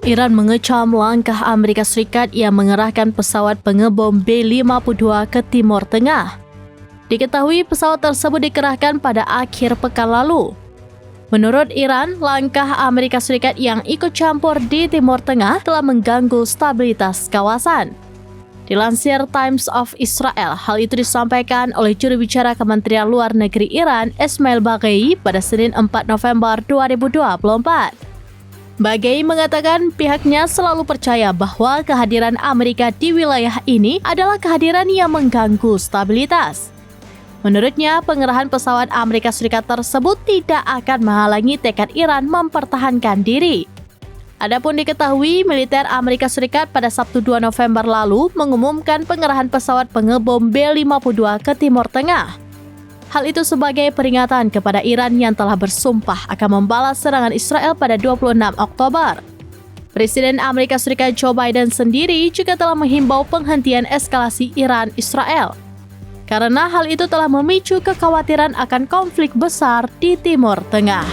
Iran mengecam langkah Amerika Serikat yang mengerahkan pesawat pengebom B-52 ke Timur Tengah. Diketahui pesawat tersebut dikerahkan pada akhir pekan lalu. Menurut Iran, langkah Amerika Serikat yang ikut campur di Timur Tengah telah mengganggu stabilitas kawasan. Dilansir Times of Israel, hal itu disampaikan oleh juru bicara Kementerian Luar Negeri Iran, Esmail Baghei, pada Senin 4 November 2024. Baghei mengatakan pihaknya selalu percaya bahwa kehadiran Amerika di wilayah ini adalah kehadiran yang mengganggu stabilitas. Menurutnya, pengerahan pesawat Amerika Serikat tersebut tidak akan menghalangi tekad Iran mempertahankan diri. Adapun diketahui, militer Amerika Serikat pada Sabtu 2 November lalu mengumumkan pengerahan pesawat pengebom B-52 ke Timur Tengah. Hal itu sebagai peringatan kepada Iran yang telah bersumpah akan membalas serangan Israel pada 26 Oktober. Presiden Amerika Serikat Joe Biden sendiri juga telah menghimbau penghentian eskalasi Iran-Israel, karena hal itu telah memicu kekhawatiran akan konflik besar di Timur Tengah.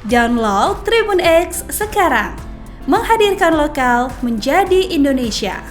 Download Tribun X sekarang, menghadirkan lokal menjadi Indonesia.